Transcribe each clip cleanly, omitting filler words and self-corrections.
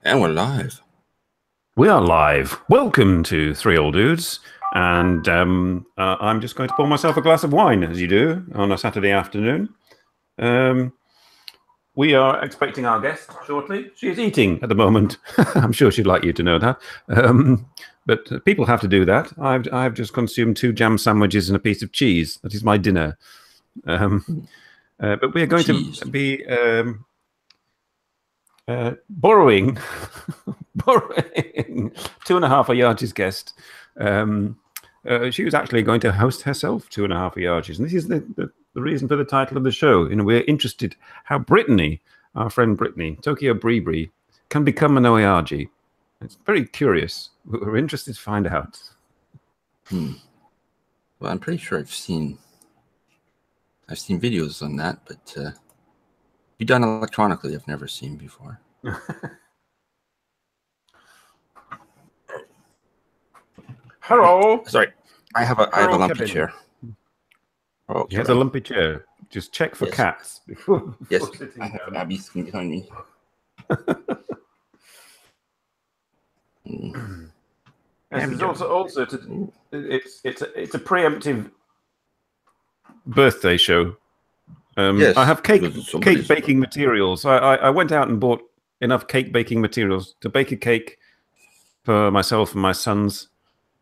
And we're live. We are live. Welcome to Three Old Dudes. And I'm just going to pour myself a glass of wine, as you do, on a Saturday afternoon. We are expecting our guest shortly. She is eating at the moment. I'm sure she'd like you to know that. But people have to do that. I've just consumed 2 jam sandwiches and a piece of cheese. That is my dinner. But we are going to be borrowing 2.5 Oyajis guest. She was actually going to host herself 2.5 Oyajis, and this is the reason for the title of the show. You know, we're interested how Brittany, our friend Brittany, Tokyo BriBri, can become an Oyaji. It's very curious. We're interested to find out. Well, I'm pretty sure I've seen videos on that, but be done electronically, I've never seen before. Hello. Sorry, I have a lumpy chair. Oh, he has a lumpy chair. Just check for cats before I have Abby sitting behind me. It's also it's a preemptive birthday show. Yes, I have cake baking materials. I went out and bought enough cake baking materials to bake a cake for myself and my sons,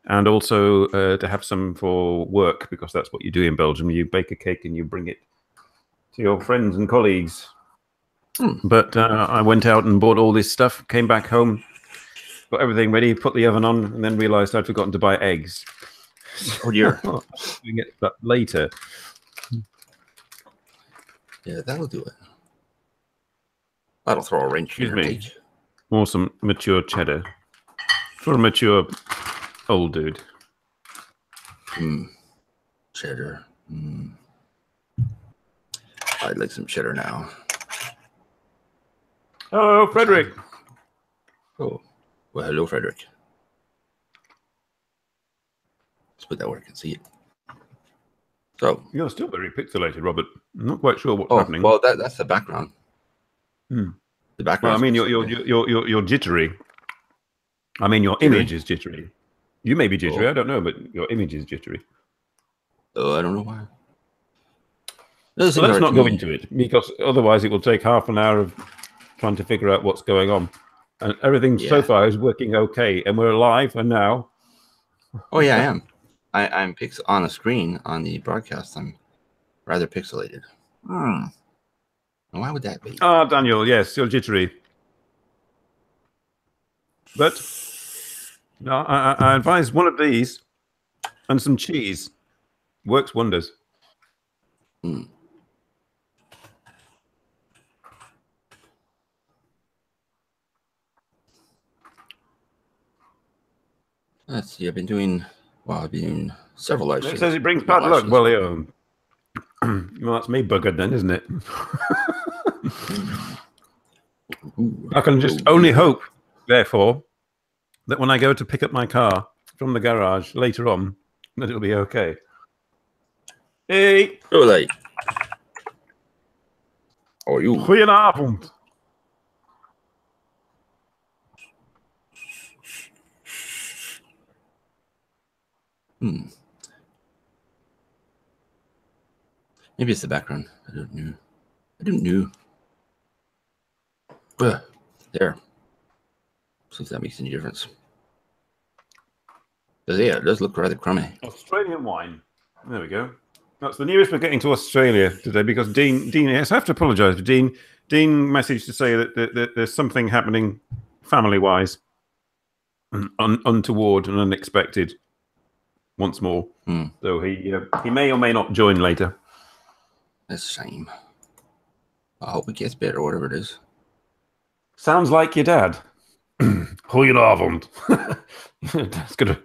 and also to have some for work, because that's what you do in Belgium. You bake a cake and you bring it to your friends and colleagues. But I went out and bought all this stuff, came back home, got everything ready, put the oven on, and then realized I'd forgotten to buy eggs. Oh dear. Doing it later. Yeah, that'll do it. That'll throw a wrench in your cake. Or some mature cheddar for a mature old dude. Cheddar. I'd like some cheddar now. Hello, Frederick. Oh, well, hello, Frederick. Let's put that where I can see it. So you're still very pixelated, Robert. I'm not quite sure what's happening. Well, that's the background. The background. Well, I mean, you're jittery. I mean, your image is jittery. You may be jittery, I don't know, but your image is jittery. Oh, I don't know why. Let's not go into it, because otherwise it will take half an hour of trying to figure out what's going on. And everything so far is working okay, and we're live, and now. Oh yeah, I am. I'm on a screen on the broadcast. I'm rather pixelated. Why would that be? Ah, Daniel, yes, you're jittery. But no, I advise one of these and some cheese. Works wonders. Let's see. I've been doing several live streams. It says it brings bad luck. Well, yeah. Well, that's me buggered then, isn't it? I can just only hope, therefore, that when I go to pick up my car from the garage later on, that it'll be okay. Hey! Olé! How are you? Goedenavond. Maybe it's the background. I don't know. There. See if that makes any difference. Yeah, it does look rather crummy. Australian wine. There we go. That's the nearest we're getting to Australia today, because Dean, yes, I have to apologise for Dean. Dean messaged to say that there's something happening family-wise, untoward and unexpected. Once more, so he may or may not join later. That's a shame. I hope it gets better, whatever it is. Sounds like your dad. Goedenavond. That's good.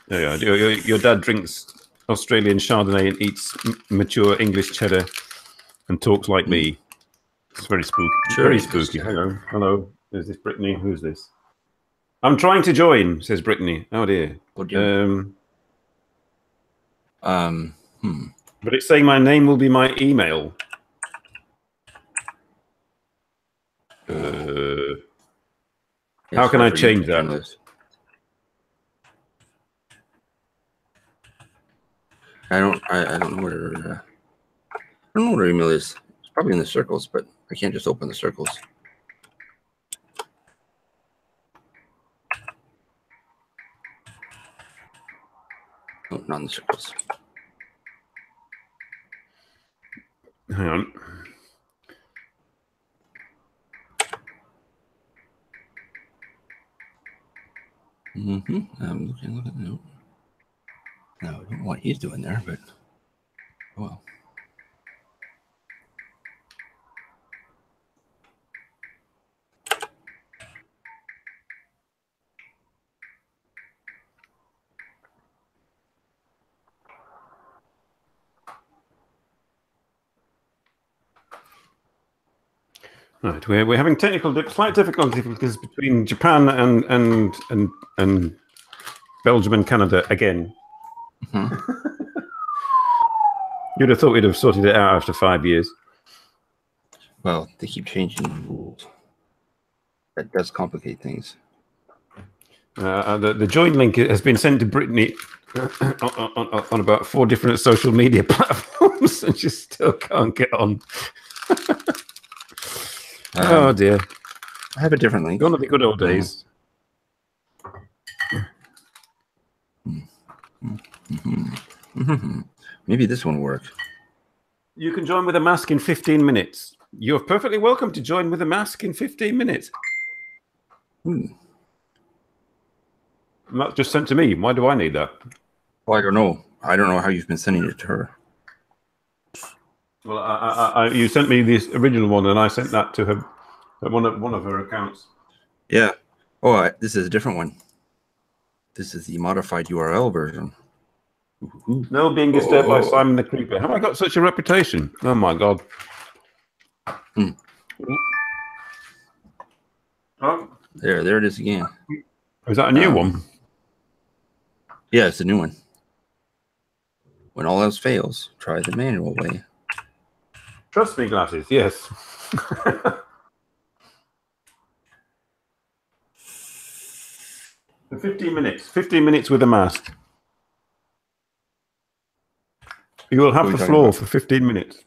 Yeah, your dad drinks Australian Chardonnay and eats mature English cheddar and talks like me. It's very spooky. Sure, very spooky. Hello. Is this Brittany? Who's this? I'm trying to join, says Brittany. Oh dear. Oh dear. But it's saying my name will be my email. Yeah, How can I for change YouTube that? journalists. I don't know where I don't know what our email is. It's probably in the circles, but I can't just open the circles. No, not in the circles. Hang on. I'm looking. No, I don't know what he's doing there, but oh well. Right, we're having slight difficulties between Japan and Belgium and Canada again. You'd have thought we'd have sorted it out after 5 years. Well, they keep changing the rules. That does complicate things. The join link has been sent to Brittany on about 4 different social media platforms, and she still can't get on. Oh dear! I have a different link. Gone are the good old days. Maybe this one will work. You can join with a mask in 15 minutes. You're perfectly welcome to join with a mask in 15 minutes. And that's just sent to me. Why do I need that? Well, I don't know. I don't know how you've been sending it to her. Well, you sent me this original one, and I sent that to her, one of her accounts. Yeah. Oh, this is a different one. This is the modified URL version. No being disturbed by Simon the Creeper. Have I got such a reputation? Oh my God. Oh, there it is again. Is that a new one? Yeah, it's a new one. When all else fails, try the manual way. Trust me, glasses. Yes. For 15 minutes. 15 minutes with a mask. You will have the floor for 15 minutes.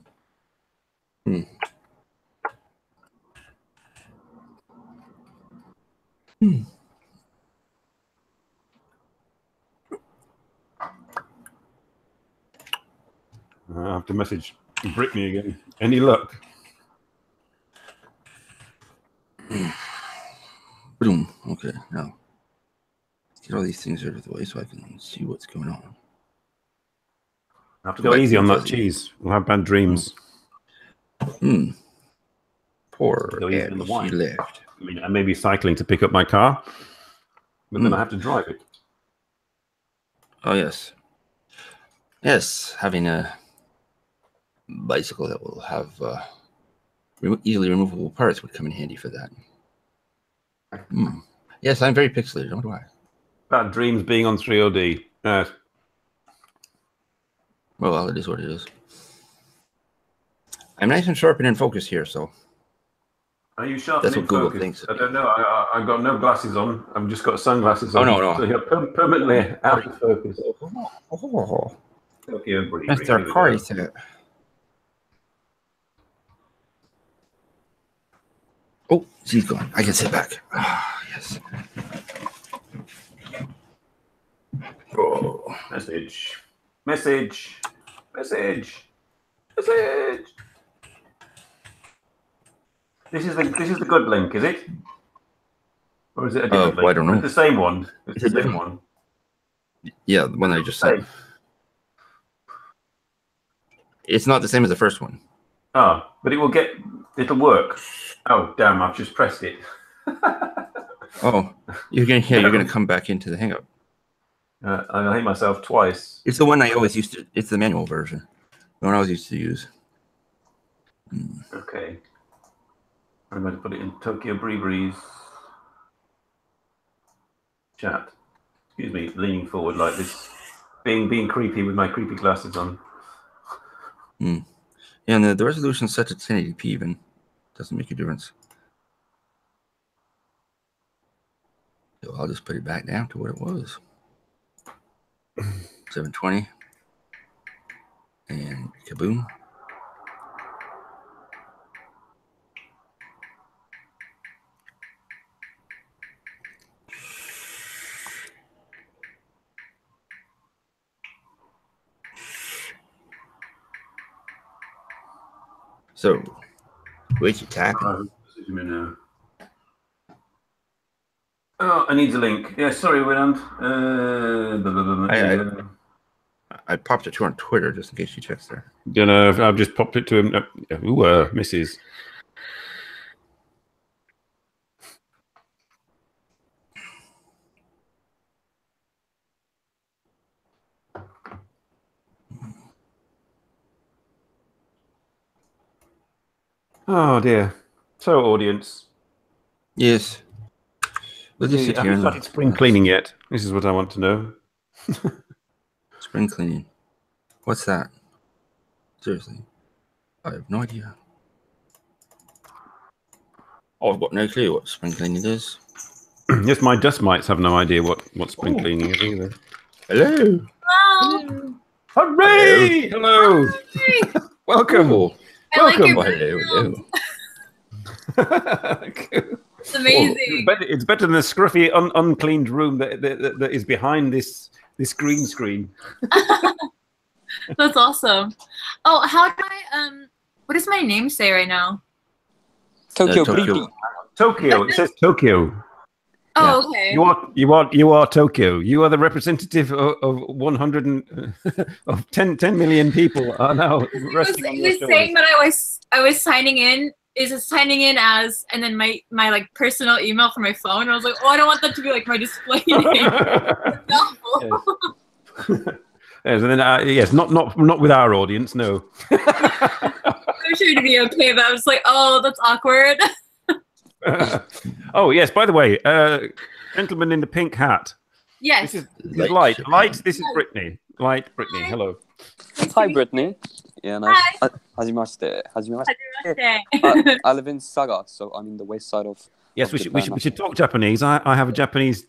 I have to message Brittany again. Any luck? Boom. Okay, now let's get all these things out of the way so I can see what's going on. I have to go easy on that cheese. We'll have bad dreams. Poor Abby, she left. I mean, I may be cycling to pick up my car, but then I have to drive it. Oh, yes. Yes, having a bicycle that will have easily removable parts would come in handy for that. Yes, I'm very pixelated. What do I? Bad dreams being on 3OD. Yes. Well, it is what it is. I'm nice and sharp and in focus here, so. Are you sharp That's and what Google focused? thinks. I don't know. I've got no glasses on. I've just got sunglasses on. Oh, no. So you're permanently out of focus. Tokyo BriBri. Mr. Corey said it. Oh, she's gone. I can sit back. Ah, yes. Oh. Message. Message. Message. Message. This is the good link, is it? Or is it a different link? I don't know. It's the same one. It's the same one. Yeah, the one I just sent. It's not the same as the first one. Oh, but it'll work. Oh, damn, I've just pressed it. Oh, you're gonna come back into the Hangout. I hit myself twice. It's the one I always used to. It's the manual version. The one I always used to use. Okay. I'm going to put it in Tokyo BriBri's chat. Excuse me, leaning forward like this, being creepy with my creepy glasses on. Yeah, and the resolution set to 1080p even doesn't make a difference. So I'll just put it back down to what it was. 720. And kaboom. So, where's your tapping? Oh, I need the link. Yeah, sorry, William. I popped it to her on Twitter just in case she checks there. You know, I've just popped it to him. Ooh, misses. Oh dear. So, audience. Yes. We'll just sit Have here you started spring cleaning yet? This is what I want to know. Spring cleaning. What's that? Seriously. I have no idea. I've got no clue what spring cleaning is. Yes, my dust mites have no idea what spring cleaning is either. Hello. Hello. Hooray! Hello. Welcome. Cool. Welcome. Hello. It's amazing. It's better than the scruffy, uncleaned room that is behind this green screen. That's awesome. Oh, how do I what does my name say right now? Tokyo Tokyo. BriBri. Tokyo. It says Tokyo. Oh, okay. You are Tokyo. You are the representative of 100 of 10 million people are now resting on your He was shoulders. saying that I was signing in. Is it signing in as and then my like personal email for my phone? And I was like, oh, I don't want that to be like my display name. No. Yes, and then yes, not with our audience, no. I'm sure it'd be okay, but I was like, oh, that's awkward. Oh yes, by the way, gentleman in the pink hat. Yes. This is Light. Light, this is Brittany. Light, Brittany, hello. Hi, Brittany. Yeah, nice. Hi. Hajimashite. Hajimashite. I live in Saga, so I'm in the west side of. Yes, of we should talk Japanese. I have a Japanese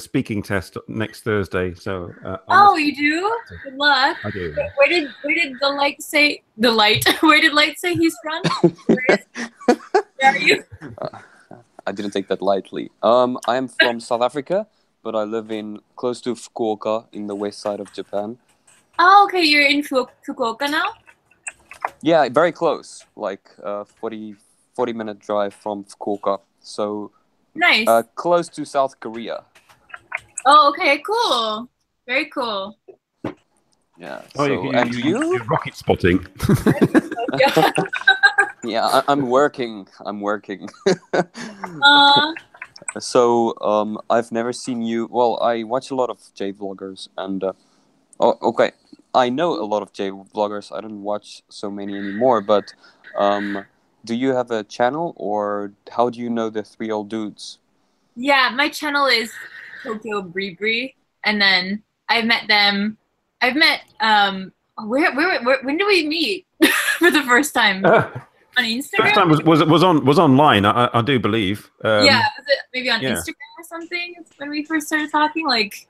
speaking test next Thursday, so. Oh, you do? Good luck. I do. Where did the light say the light? Where did light say he's from? Where are you? I didn't take that lightly. I am from South Africa, but I live in close to Fukuoka in the west side of Japan. Oh, okay. You're in Fukuoka now? Yeah, very close, like 40-minute drive from Fukuoka. So Nice. close to South Korea. Oh, okay. Cool. Very cool. Yeah. Oh, So, and you? you're rocket spotting. Yeah. Yeah, I'm working. So I've never seen you. Well, I watch a lot of J vloggers, and okay, I know a lot of J vloggers. I don't watch so many anymore. But do you have a channel, or how do you know the three old dudes? Yeah, my channel is Tokyo BriBri, and then I've met them. I've met where when did we meet for the first time? On Instagram? First time was online. I do believe. Yeah, was it maybe on yeah. Instagram or something when we first started talking? Like,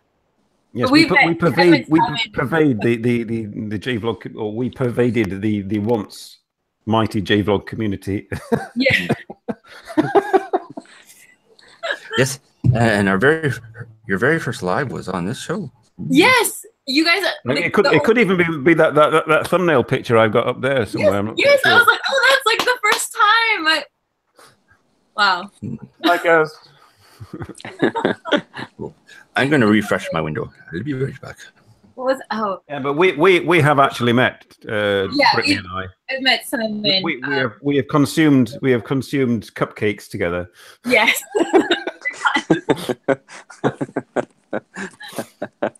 Yes, we pervade the J vlog, or we pervaded the once mighty J vlog community. yeah, Yes, and your very first live was on this show. yes, you guys. It could even be that thumbnail picture I've got up there somewhere. I'm not Yes, sure. I was like, oh, that's like the first time. Wow. Like us. Cool. I'm going to refresh my window. I'll be right back. What was? Oh, Yeah, but we have actually met. yeah, Brittany and I. I've met some of them. We have consumed cupcakes together. Yes.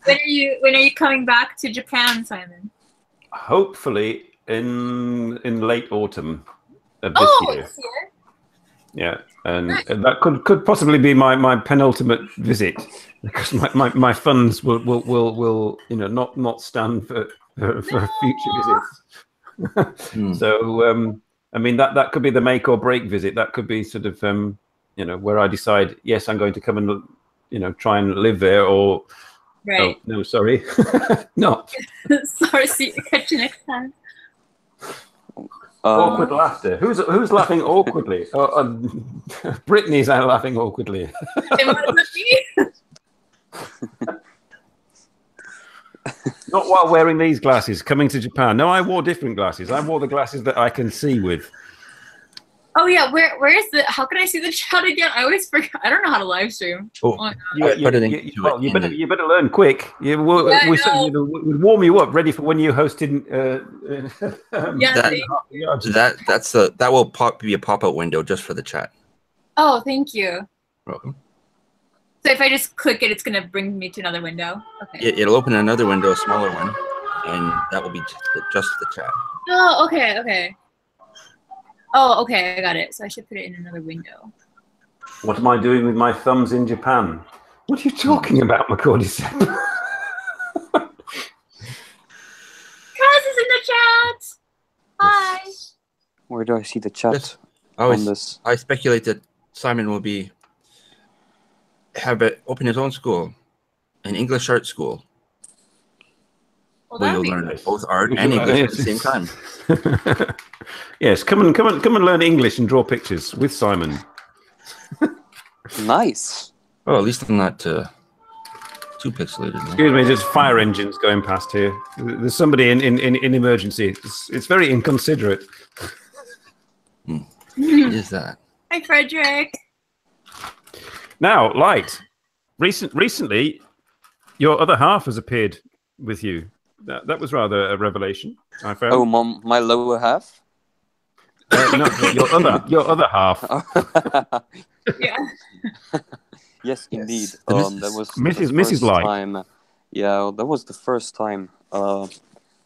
When are you coming back to Japan, Simon? Hopefully in late autumn of this year. This year? Yeah, and that could possibly be my penultimate visit, because my funds will not stand for future visits. So I mean that could be the make or break visit. That could be sort of where I decide, yes, I'm going to come and try and live there, or Right. oh, no, sorry, not. Sorry, see, catch you next time. Awkward laughter. Who's laughing awkwardly? Brittany's laughing awkwardly. It wasn't me. Not while wearing these glasses. Coming to Japan. No, I wore different glasses. I wore the glasses that I can see with. Oh yeah, where is the? How can I see the chat again? I always forget. I don't know how to live stream. Oh, my you better learn quick. We warm you up, ready for when you hosted. That will be a pop-out window just for the chat. Oh, thank you. Welcome. So if I just click it, it's gonna bring me to another window. Okay. It'll open another window, a smaller one, and that will be just the chat. Oh, okay, okay. Oh, okay, I got it. So I should put it in another window. What am I doing with my thumbs in Japan? What are you talking about, Macaulay? Kaz is in the chat. Hi. Where do I see the chat? Yes. On this? I speculate that Simon will open his own school, an English art school. Well, where you'll learn both art and English at the same time. Yes, come and learn English and draw pictures with Simon. Nice. Well, at least I'm not too pixelated. Excuse me, there's fire engines going past here. There's somebody in emergency. It's very inconsiderate. What is that? Hi, Frederick. Now, Light, recently, your other half has appeared with you. That was rather a revelation, I found. Oh, my lower half? No, your other half. Yeah. Yes, indeed. Yes. That was Mrs. Light. Time. Yeah, that was the first time. It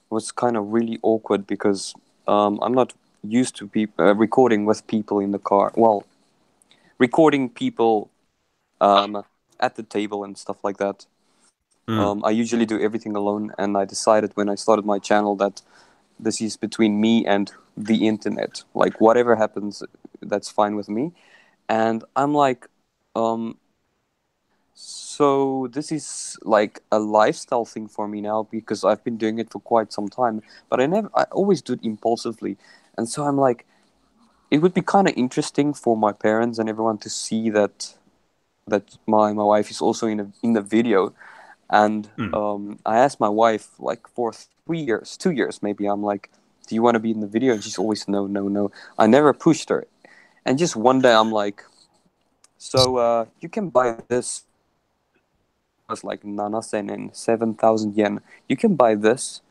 was kind of really awkward because I'm not used to recording with people in the car. Well, recording people at the table and stuff like that. I usually do everything alone, and I decided when I started my channel that this is between me and the internet. Like, whatever happens, that's fine with me. And I'm like, so this is like a lifestyle thing for me now because I've been doing it for quite some time, but I always do it impulsively. And so I'm like, it would be kind of interesting for my parents and everyone to see that my wife is also in the video. And I asked my wife, like, for 2 years maybe, I'm like, do you want to be in the video? And she's always, no. I never pushed her. And just one day I'm like, so you can buy this. It was like 7,000 and 7,000 yen. You can buy this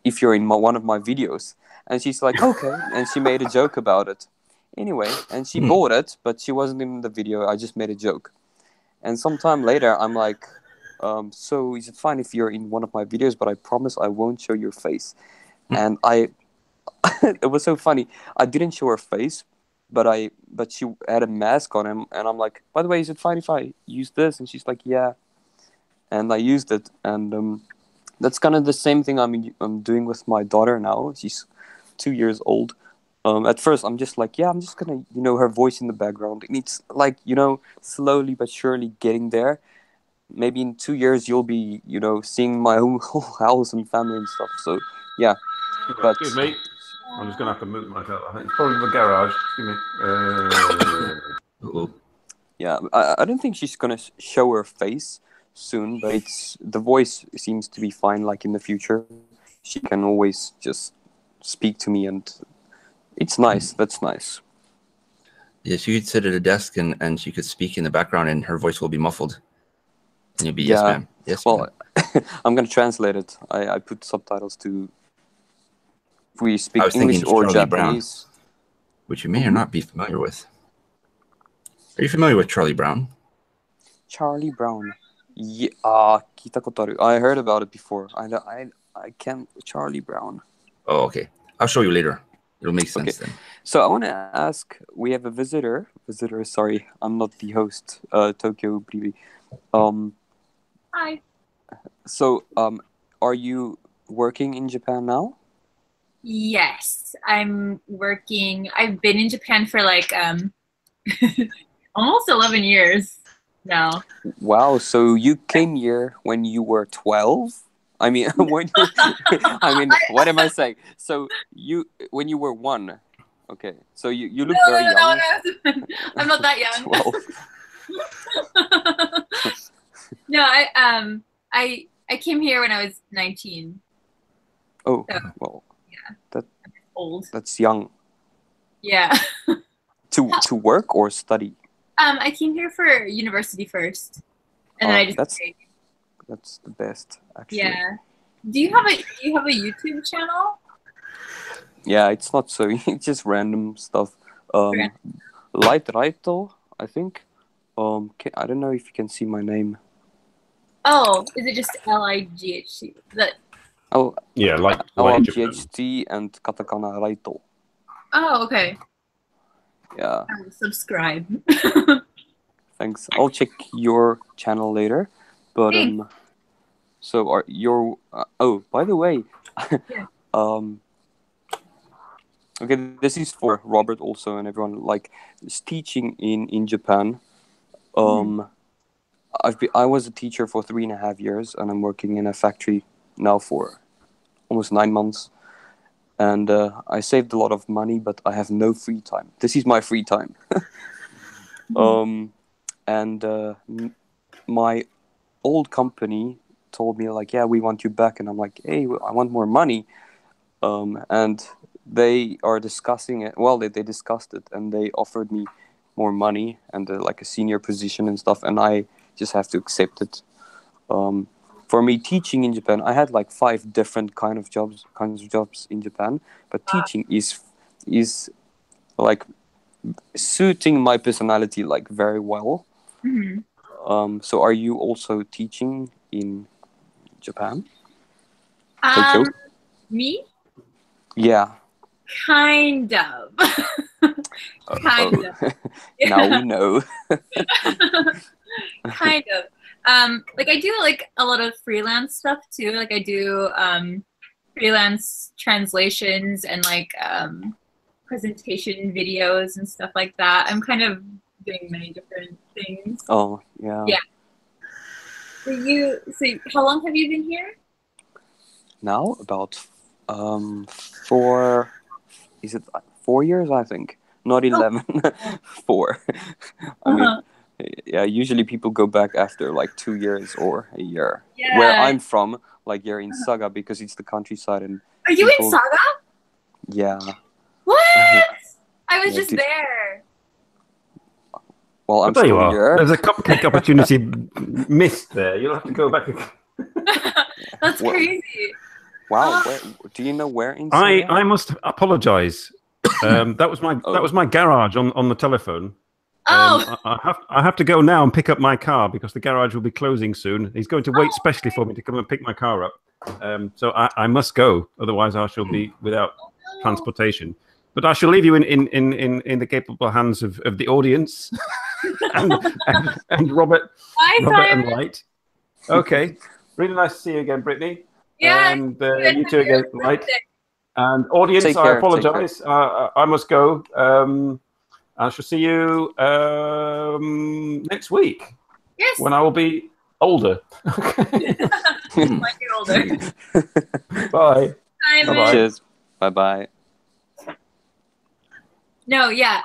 if you're in one of my videos. And she's like, okay. And she made a joke about it. Anyway, and she bought it, but she wasn't in the video. I just made a joke. And sometime later, I'm like, so is it fine if you're in one of my videos, but I promise I won't show your face. And it was so funny. I didn't show her face, but she had a mask on him, and I'm like, by the way, is it fine if I use this? And she's like, yeah. And I used it, and that's kind of the same thing I'm doing with my daughter now. She's 2 years old. At first, I'm just like, yeah, I'm just gonna, her voice in the background. And it's like, slowly but surely getting there. Maybe in 2 years you'll be, seeing my whole house and family and stuff. So, yeah. But excuse me, I'm just gonna have to move myself. I think it's probably the garage. Excuse me. Yeah, I don't think she's gonna show her face soon, but the voice seems to be fine. Like in the future, she can always just speak to me, and it's nice. That's nice. Yeah, she could sit at a desk and she could speak in the background, and her voice will be muffled. And you'll be, yes, ma'am. Yes, well, I'm going to translate it. I put subtitles to if we speak English or Charlie Japanese. Brown, which you may or not be familiar with. Are you familiar with Charlie Brown? Charlie Brown. Yeah, 聞いたことある. I heard about it before. I can't. Charlie Brown. Oh, okay. I'll show you later. It'll make sense then. So I want to ask, we have a visitor, sorry, I'm not the host, Tokyo BriBri. Hi. So, are you working in Japan now? Yes, I'm working. I've been in Japan for like almost 11 years. No. Wow, so you came here when you were 12? I mean, when you, I mean, what am I saying? So when you were 1. Okay, so you look very young. No. I'm not that young. 12. No, I came here when I was 19. Oh, So, well, yeah. I'm old. that's young. Yeah. To work or study? I came here for university first, and then I just stayed. That's the best, actually. Yeah. Do you have a YouTube channel? Yeah, it's not so. It's just random stuff. Light Raito, I think. I don't know if you can see my name. Oh, is it just LIGHT? Oh, Yeah, like LIGHT and katakana Raito. Oh, okay. Yeah. I will subscribe. Thanks. I'll check your channel later. But so are your oh, by the way, Yeah. Okay, this is for Robert also and everyone. Like, is teaching in Japan. I was a teacher for 3.5 years, and I'm working in a factory now for almost 9 months. And I saved a lot of money, but I have no free time. This is my free time. And my old company told me, like, yeah, we want you back. And I'm like, hey, I want more money. And they are discussing it. Well, they discussed it, and they offered me more money and like a senior position and stuff. And I just have to accept it. For me, teaching in Japan, I had like 5 different kinds of jobs in Japan. But teaching is like suiting my personality like very well. So are you also teaching in Japan? Tokyo? Me? Yeah. Kind of. Kind of. Now we know. Kind of. Like I do like a lot of freelance stuff too. Like I do freelance translations and like presentation videos and stuff like that. I'm kind of doing many different things. Oh, yeah. Yeah. So how long have you been here? Now about 4 years, I think. Not 11. 4. I mean, yeah, usually people go back after like 2 years or a year. Yeah. Where I'm from, like you're in Saga because it's the countryside and Are you in Saga? Yeah. What? I was just there. Well, I'm there you still are. here. There's a cupcake opportunity missed there. You'll have to go back. That's crazy. Wow. Do you know where in Saga? I must apologise. That was my garage on the telephone. I have to go now and pick up my car because the garage will be closing soon. He's going to wait specially for me to come and pick my car up. So I must go, otherwise I shall be without transportation. But I shall leave you in the capable hands of the audience and Robert, and Light. Okay, really nice to see you again, Brittany. Yeah, and you too again, Light. And audience, I apologise. I must go. I shall see you next week. Yes. When I will be older. When you're older. Bye. Bye. Cheers. Bye. No, yeah.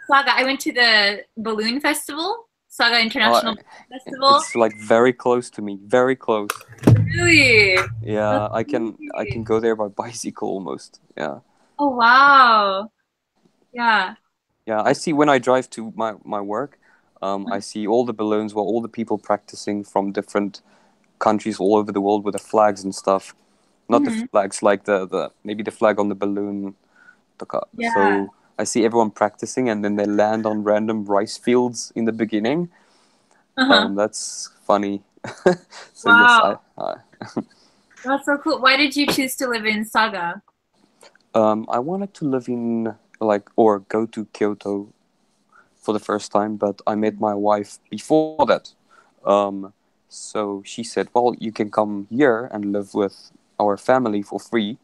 Saga. I went to the balloon festival. Saga International Festival. It's like very close to me. Very close. Really? Yeah, I can go there by bicycle almost. Yeah. Oh wow. Yeah. Yeah, I see when I drive to my work, I see all the balloons, all the people practicing from different countries all over the world with the flags and stuff. Not the flags, like the maybe the flag on the balloon. Yeah. So I see everyone practicing, and then they land on random rice fields in the beginning. That's funny. So wow. Yes, That's so cool. Why did you choose to live in Saga? I wanted to live in or go to Kyoto for the first time, but I met my wife before that. So she said, well, you can come here and live with our family for free.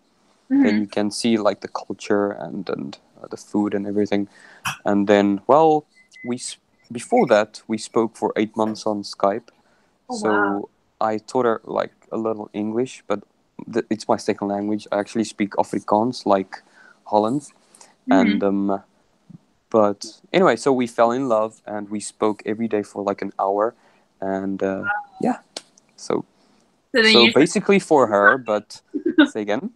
Then you can see like the culture and the food and everything. And then, well, we before that, we spoke for 8 months on Skype. Oh, So wow. I taught her like a little English, but it's my second language. I actually speak Afrikaans, like Holland. And but anyway, so we fell in love, and we spoke every day for like an hour, and yeah. So basically for her, but say again.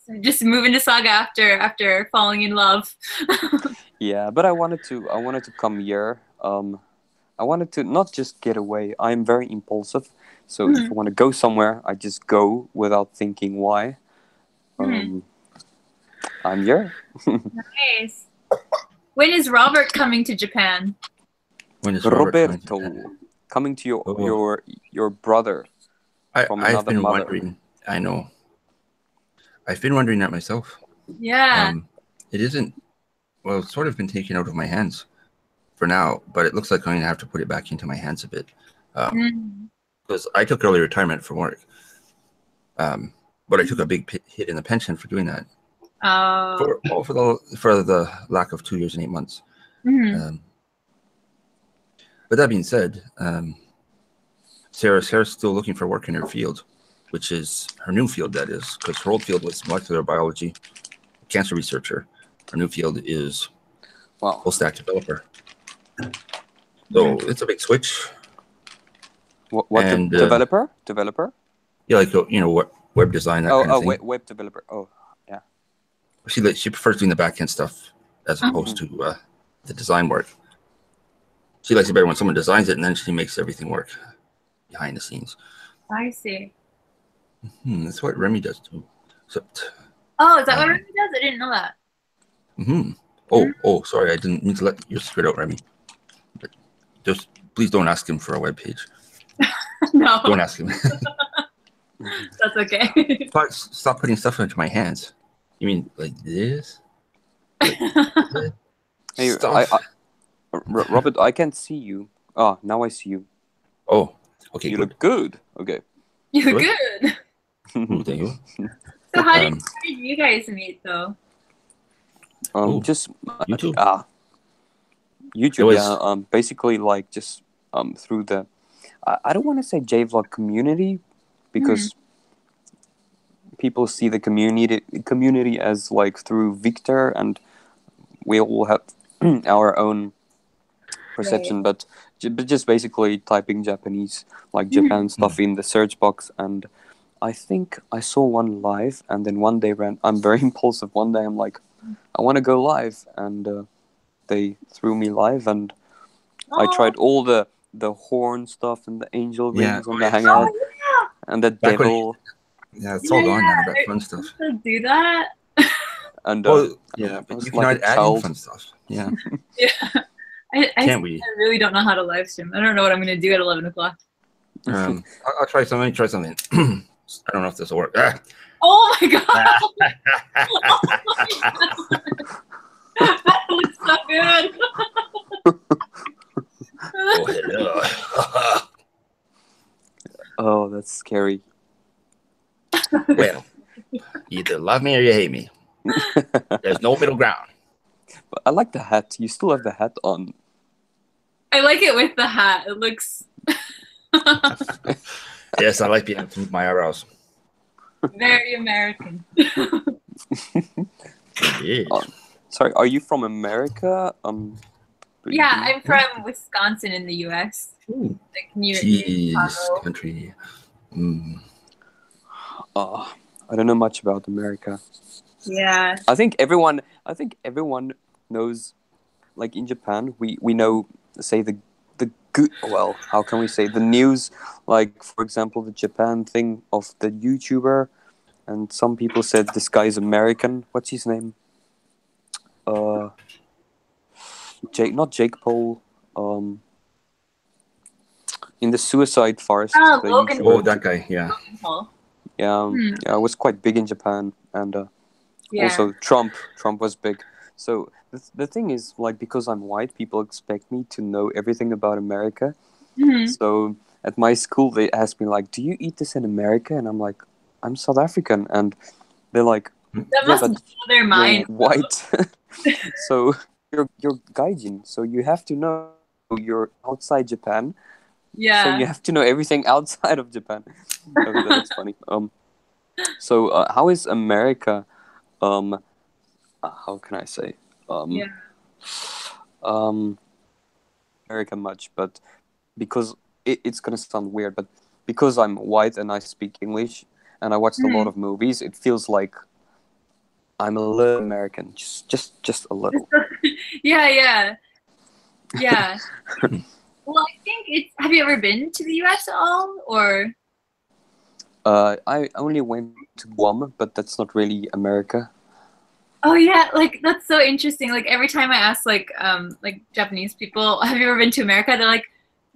So just moving to Saga after falling in love. Yeah, but I wanted to come here. I wanted to not just get away. I'm very impulsive, so if I want to go somewhere, I just go without thinking why. I'm here. Nice. When is Robert coming to Japan? When is Robert coming to your brother from I've another been mother. wondering. I know. I've been wondering that myself. Yeah. It isn't. Well, it's sort of been taken out of my hands for now, but it looks like I'm going to have to put it back into my hands a bit. Because I took early retirement from work. But I took a big hit in the pension for doing that. For the lack of 2 years and 8 months. But that being said, Sarah's still looking for work in her field, which is her new field, that is, because her old field was molecular biology, cancer researcher. Her new field is full stack developer. So it's a big switch. What and, developer? Developer? Yeah, like web design. That kind of thing. Web developer. Oh, yeah. She prefers doing the back end stuff as opposed to the design work. She likes it better when someone designs it and then she makes everything work behind the scenes. I see. That's what Remy does too. Except, is that what Remy does? I didn't know that. Oh, sorry, I didn't mean to let your secret out, Remy. But just please don't ask him for a web page. No. Don't ask him. That's okay. Stop putting stuff into my hands. You mean like this? Hey, Robert, I can't see you. Oh, now I see you. Oh, okay. You look good. Okay. You look good. Thank you. So how did you guys meet, though? Just YouTube. YouTube. Basically, like just through the. I don't want to say JVlog community, because people see the community as like through Victor, and we all have our own perception, but just basically typing Japanese, like Japan stuff in the search box, and I think I saw one live, and then one day I'm very impulsive. One day I'm like, I want to go live, and they threw me live, and I tried all the horn stuff and the angel wings on the hangout, and the devil. It's all gone now. That fun stuff. Do that. And but you can add fun stuff. Yeah. I really don't know how to live stream. I don't know what I'm going to do at 11 o'clock. I'll try something. I don't know if this will work. Oh my god! Oh my god. That looks so good. Oh, hello. Oh, that's scary. Well, you either love me or you hate me. There's no middle ground. But I like the hat. You still have the hat on. I like it with the hat. It looks... Yes, I like being able to move my eyebrows. Very American. Sorry, are you from America? Yeah, I'm from Wisconsin in the U.S. Ooh. Like near country. I don't know much about America. Yeah. I think everyone knows, like in Japan, we know, say the good, well, how can we say the news, like for example the Japan thing of the YouTuber, and some people said this guy's American. What's his name? Not Jake Paul. In the Suicide Forest. Logan. Oh, that guy. Yeah. Yeah, it was quite big in Japan, and also Trump was big. So the thing is, like, because I'm white, people expect me to know everything about America. So at my school, they ask me like, "Do you eat this in America?" And I'm like, "I'm South African," and they're like, "That must blow their mind." White. So you're gaijin, so you have to know you're outside Japan. Yeah. So you have to know everything outside of Japan. Okay, that's funny. So how is America? How can I say? Yeah. America much, but because it's gonna sound weird, but because I'm white and I speak English and I watched a lot of movies, it feels like I'm a little American, just a little. Yeah. Well, I think it's. Have you ever been to the U.S. at all, or? I only went to Guam, but that's not really America. Oh yeah, like that's so interesting. Like every time I ask like Japanese people, have you ever been to America? They're like,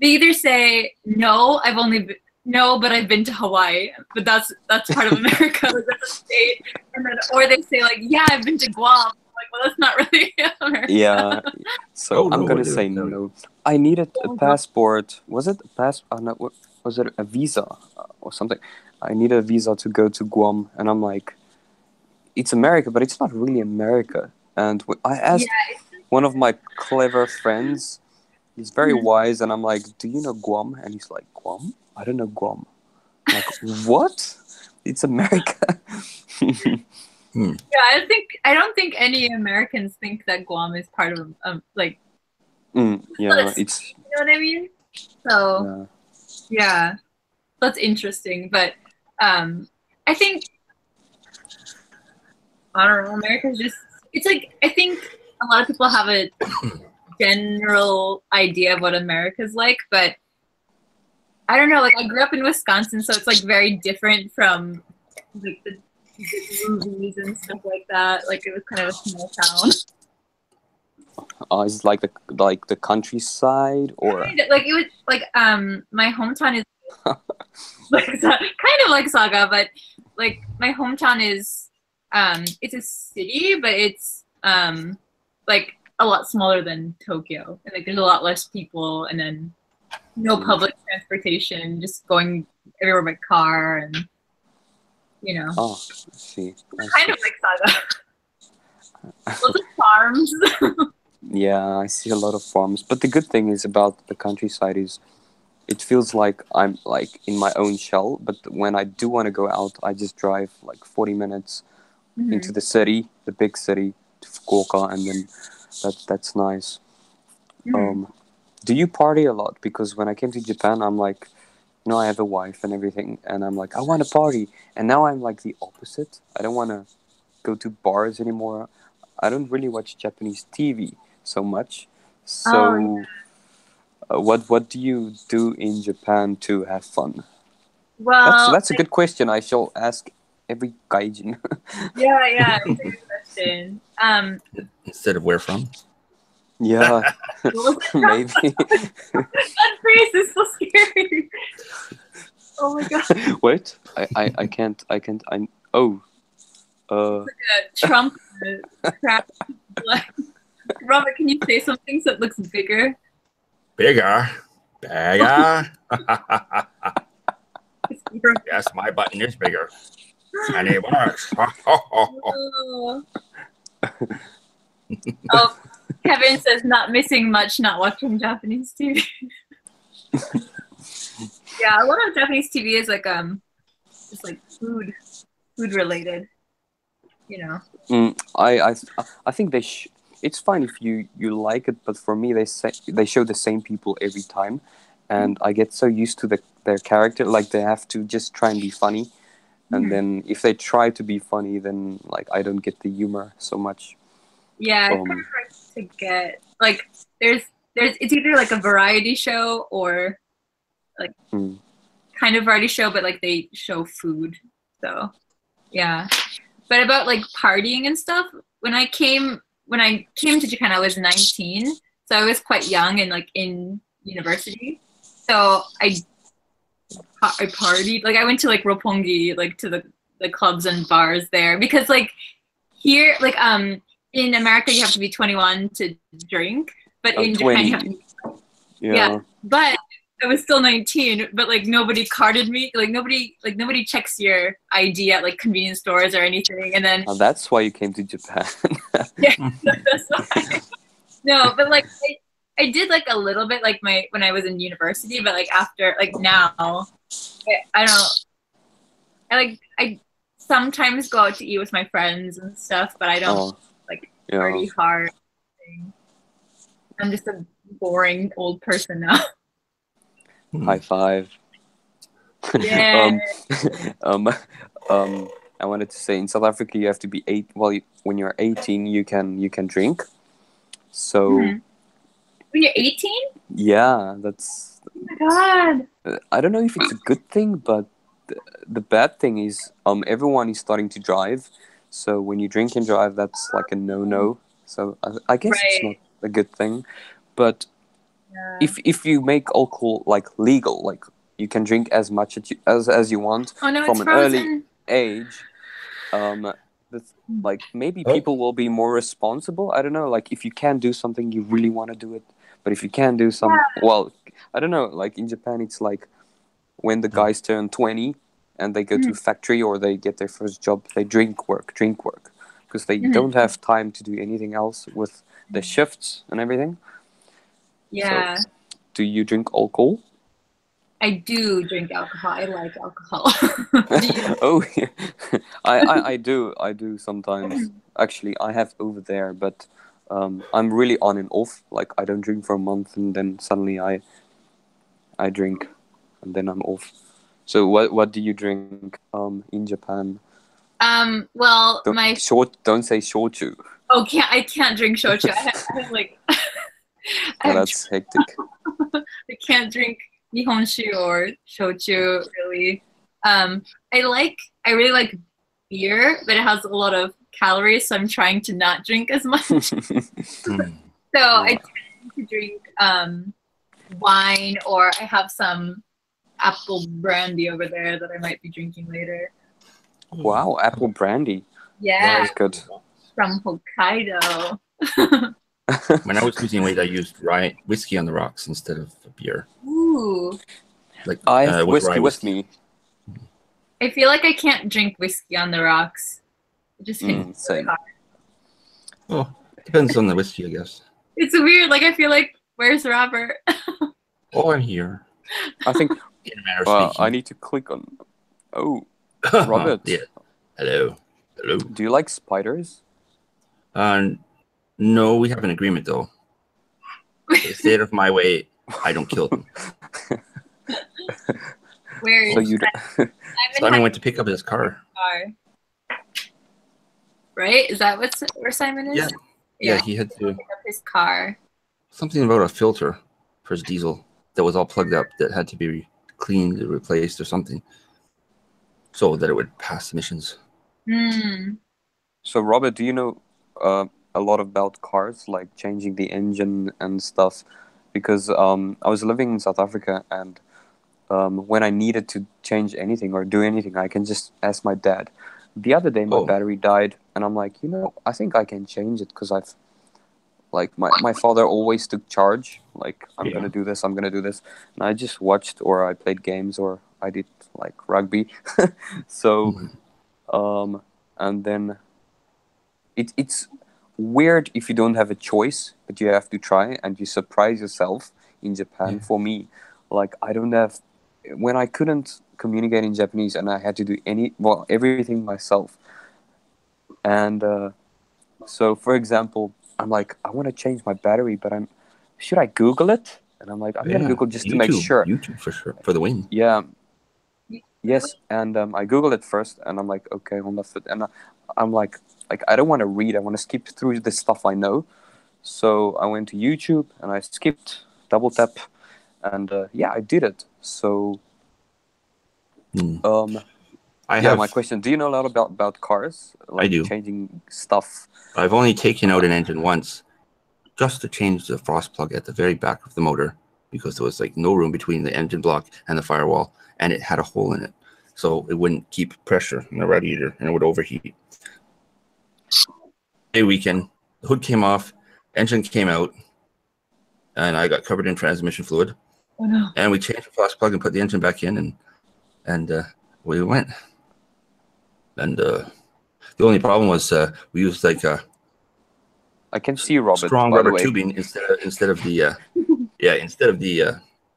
they either say no, no, but I've been to Hawaii, but that's part of America, like that's a state, and then or they say like, yeah, I've been to Guam. I'm like, well, that's not really America. Yeah, so I'm gonna say no. I needed a passport. Was it a passport? No, was it a visa or something? I needed a visa to go to Guam, and I'm like, it's America, but it's not really America. And I asked one of my clever friends. He's very wise, and I'm like, do you know Guam? And he's like, Guam? I don't know Guam. I'm like, what? It's America. Yeah, I don't think any Americans think that Guam is part of like. Yeah, it's. You know what I mean? So, yeah, that's interesting. But I think I don't know. America's just. It's like I think a lot of people have a general idea of what America's like, but I don't know. Like I grew up in Wisconsin, so it's like very different from like the movies and stuff like that. Like it was kind of a small town. Is it like the countryside or like it was like my hometown is like kind of like Saga, but like my hometown is it's a city, but it's like a lot smaller than Tokyo, and like there's a lot less people, and then no public transportation, just going everywhere by car, and you know. Oh, I see. Kind of like Saga. Lots of farms. Yeah, I see a lot of farms. But the good thing is about the countryside is it feels like I'm like in my own shell. But when I do want to go out, I just drive like 40 minutes into the city, the big city, to Fukuoka, and then that's nice. Do you party a lot? Because when I came to Japan, I'm like, you know, I have a wife and everything, and I'm like, I want to party. And now I'm like the opposite. I don't want to go to bars anymore. I don't really watch Japanese TV so much. So what do you do in Japan to have fun? Well, that's a good question. I shall ask every gaijin. yeah, it's a good question. Instead of where from? Yeah, maybe. That phrase is so scary. Oh my god. Wait, I can't. Oh. It's like a Trump crap. Robert, can you say something so it looks bigger? Bigger. Yes, my button is bigger. And it works. Oh, Kevin says not missing much, not watching Japanese TV. Yeah, a lot of Japanese TV is like just like food related. You know. I think it's fine if you like it, but for me they show the same people every time, and I get so used to their character, like they have to just try and be funny, and then if they try to be funny, then like I don't get the humor so much. Yeah, it's kind of hard to get. Like there's it's either like a variety show or like kind of variety show, but like they show food. So yeah. But about like partying and stuff, when I came to Japan, I was 19, so I was quite young and like in university. So I partied, like I went to like Roppongi, like to the clubs and bars there, because like here, like in America you have to be 21 to drink, but in 20. Japan you have to. Yeah, but I was still 19, but like nobody carded me. Like nobody checks your ID at like convenience stores or anything. And then that's why you came to Japan. Yeah, that's why. No, but like I did like a little bit like when I was in university, but like after like now, I don't. I sometimes go out to eat with my friends and stuff, but I don't like party hard. I'm just a boring old person now. High five. Yeah. I wanted to say in South Africa you have to be when you're 18 you can drink. So when you're 18? Yeah, that's. Oh my god. I don't know if it's a good thing, but the bad thing is everyone is starting to drive. So when you drink and drive, that's like a no-no. So I guess it's not a good thing, but if you make alcohol like legal, like you can drink as much as you want from an early age, like maybe people will be more responsible. I don't know, like if you can do something, you really want to do it. But if you can do well, I don't know, like in Japan, it's like when the guys turn 20 and they go to a factory or they get their first job, they drink work, because they don't have time to do anything else with the shifts and everything. Yeah. So, do you drink alcohol? I do drink alcohol. I like alcohol. Oh, yeah. I do sometimes. Actually, I have over there, but I'm really on and off. Like I don't drink for a month, and then suddenly I drink, and then I'm off. So what do you drink in Japan? Well, don't say shochu. Oh, I can't drink shochu. I have like. That's hectic. I can't drink nihonshu or shochu really. I really like beer, but it has a lot of calories, so I'm trying to not drink as much. So I tend to drink wine, or I have some apple brandy over there that I might be drinking later. Wow, apple brandy. Yeah, that's good. From Hokkaido. When I was losing weight, I used whiskey on the rocks instead of beer. Ooh. Like I have whiskey with me. I feel like I can't drink whiskey on the rocks. It just hits really hard. Oh, depends on the whiskey, I guess. It's weird. Like I feel like, where's Robert? Oh, I'm here. I think. In a manner of speaking. I need to click on. Oh, Robert. Yeah. Hello. Do you like spiders? No, we have an agreement though. They stay out of my way. I don't kill them. Where is Simon went to pick up his car. Right? Is that where Simon is? Yeah, he had to pick up his car. Something about a filter for his diesel that was all plugged up that had to be cleaned or replaced or something, so that it would pass emissions. So, Robert, do you know a lot about cars, like changing the engine and stuff? Because I was living in South Africa, and when I needed to change anything or do anything, I can just ask my dad. The other day, my battery died, and I'm like, I think I can change it because I've, like, my father always took charge. Like, I'm gonna do this, and I just watched, or I played games, or I did like rugby. So, and then it's weird if you don't have a choice, but you have to try, and you surprise yourself. In Japan, for me, like when I couldn't communicate in Japanese and I had to do everything myself. And so, for example, I'm like, I want to change my battery, but should I Google it? And I'm like, I'm gonna Google just to make sure. YouTube for sure, for the win. Yeah. Yes, and I Googled it first, and I'm like, okay, on the foot, and I'm like I don't want to read. I want to skip through the stuff I know. So I went to YouTube and I skipped, double tap, and I did it. So, my question: do you know a lot about cars? Like I do. Changing stuff. I've only taken out an engine once, just to change the frost plug at the very back of the motor, because there was like no room between the engine block and the firewall, and it had a hole in it, so it wouldn't keep pressure in the radiator, and it would overheat. A weekend, the hood came off, engine came out, and I got covered in transmission fluid. Oh no! And we changed the frost plug and put the engine back in, and we went. And the only problem was we used like I can see Robert. Strong by the rubber way. tubing instead of the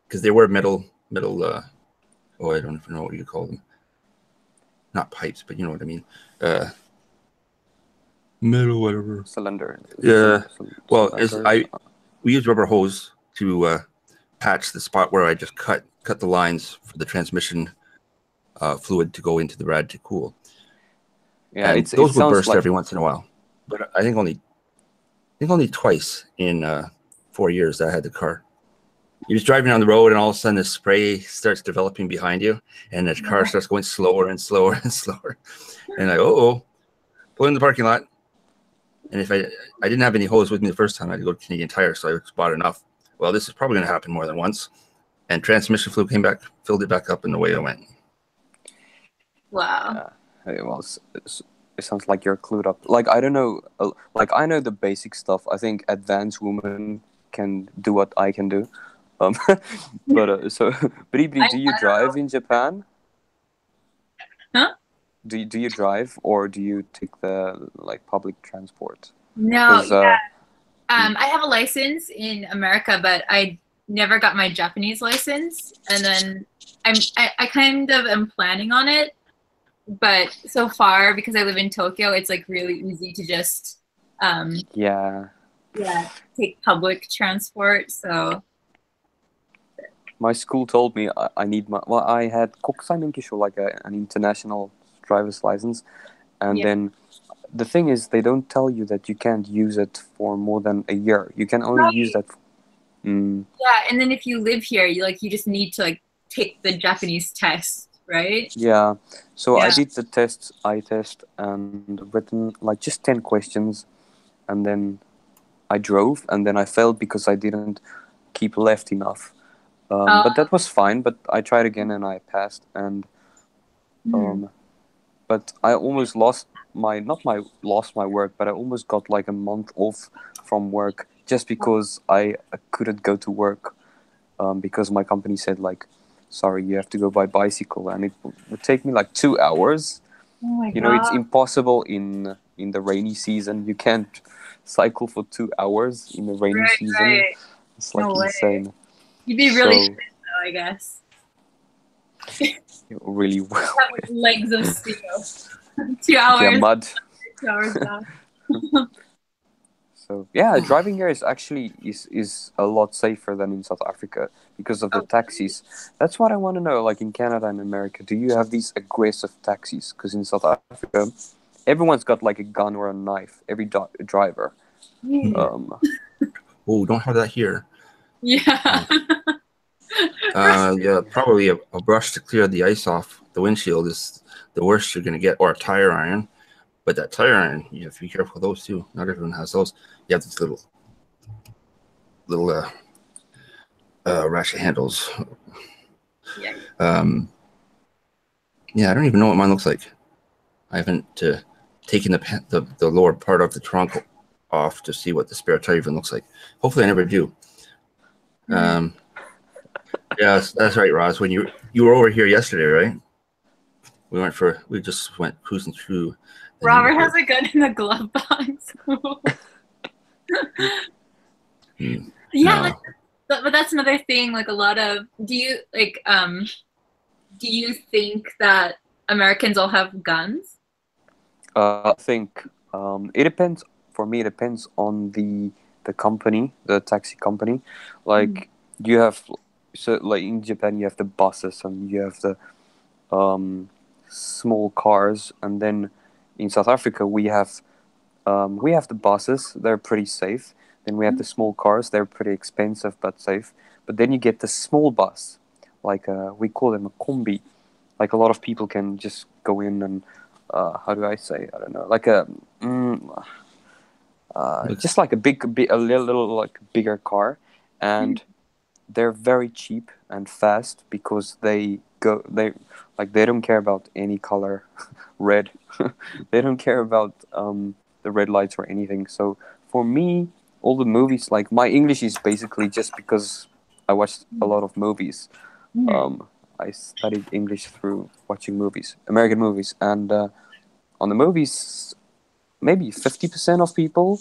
because they were metal. Oh, I don't even know what you call them. Not pipes, but you know what I mean. Metal, whatever. Cylinder. Yeah. Well, Cylinders. we use rubber hose to patch the spot where I just cut the lines for the transmission fluid to go into the rad to cool. Yeah, and those would burst every once in a while, but I think only twice in 4 years that I had the car. You're just driving down the road, and all of a sudden, the spray starts developing behind you, and the car starts going slower and slower and slower. And I pull in the parking lot. And if I didn't have any hose with me the first time, I had to go to Canadian Tire, so I bought enough. Well, this is probably going to happen more than once. And transmission fluid came back, filled it back up, and away I went. Wow. Well, it sounds like you're clued up. Like, I don't know. Like, I know the basic stuff. I think advanced women can do what I can do. But so, BriBri, do you drive in Japan? Huh? Do you drive, or do you take the public transport? No, yeah. I have a license in America, but I never got my Japanese license, and then I kind of am planning on it. But so far, because I live in Tokyo, it's like really easy to just take public transport. So my school told me I need I had kokusai menkisho, like an international driver's license, and then the thing is, they don't tell you that you can't use it for more than a year. You can only use that. Yeah, and then if you live here, you just need to take the Japanese test, right? Yeah. So I did the eye test, and written just 10 questions, and then I drove, and then I failed because I didn't keep left enough. But that was fine. But I tried again, and I passed. And but I almost lost not lost my work, but I almost got a month off from work just because I couldn't go to work because my company said sorry, you have to go by bicycle, and it would take me 2 hours. Oh my God. It's impossible in the rainy season. You can't cycle for 2 hours in the rainy season. Right. It's insane. You'd be really fit, though, I guess. Really well. Have legs of steel. 2 hours. Yeah, mud. 2 hours down. So driving here is actually is a lot safer than in South Africa because of the taxis. That's what I want to know. In Canada and America, do you have these aggressive taxis? Because in South Africa, everyone's got a gun or a knife. Every driver. Oh, don't have that here. Yeah. Probably a brush to clear the ice off the windshield is the worst you're going to get, or a tire iron. But that tire iron, you have to be careful of those too. Not everyone has those. You have these little ratchet handles. Yeah. I don't even know what mine looks like. I haven't taken the lower part of the trunk off to see what the spare tire even looks like. Hopefully, I never do. Yeah, that's right, Roz. When you were over here yesterday, right? We just went cruising through. Robert has a gun in the glove box. No. But that's another thing. A lot of do you think that Americans all have guns? I think it depends. For me, it depends on the company, the taxi company. You have in Japan, you have the buses and you have the small cars, and then in South Africa we have the buses. They're pretty safe. Then we have the small cars. They're pretty expensive but safe. But then you get the small bus, we call them a combi. A lot of people can just go in and how do I say? I don't know. Just a little bigger car, and they're very cheap and fast because they don't care about any color, red. They don't care about the red lights or anything. So for me, all the movies, my English is basically just because I watched a lot of movies. I studied English through watching movies, American movies, and on the movies, maybe 50% of people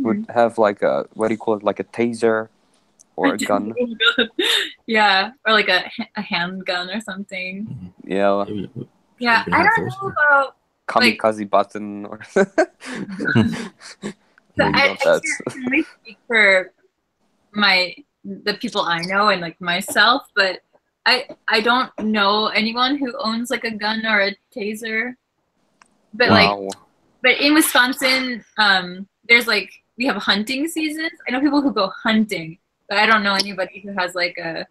would have like a, what do you call it, like a taser or a gun. Yeah, or like a handgun or something. Yeah. Yeah, I don't know about kamikaze button or maybe I not that. can only speak for the people I know and like myself, but I don't know anyone who owns like a gun or a taser. But Wow. but in Wisconsin, there's like we have hunting seasons. I know people who go hunting, but I don't know anybody who has like a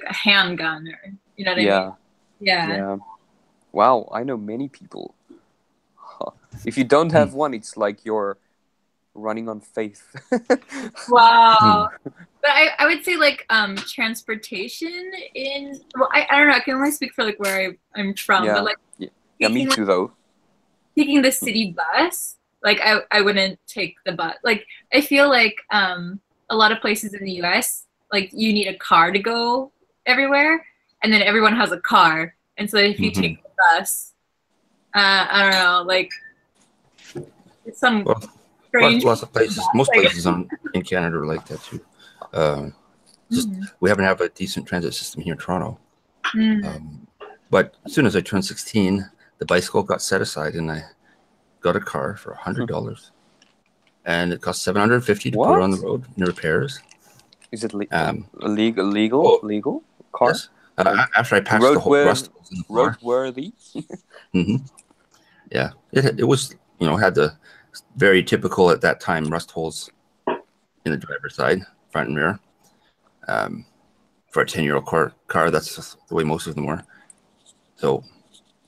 handgun or you know what I mean? Yeah. Wow, I know many people. If you don't have one, it's like you're running on faith. Wow. But I would say like transportation in I don't know, I can only speak for like where I'm from, but like yeah, me too though. Taking the city bus, like I wouldn't take the bus. Like I feel like a lot of places in the US, like you need a car to go everywhere, and then everyone has a car. And so if you take the bus, I don't know, like it's some strange lots of places, most places in Canada are like that too. Just we happen to have a decent transit system here in Toronto. But as soon as I turned 16, the bicycle got set aside, and I got a car for $100, and it cost $750 to put it on the road in repairs. Is it legal car? Yes. After I passed the whole rust holes in the car. Roadworthy. Yeah, it was, you know, had the very typical at that time rust holes in the driver's side, front and rear. For a 10-year-old car, that's just the way most of them were. So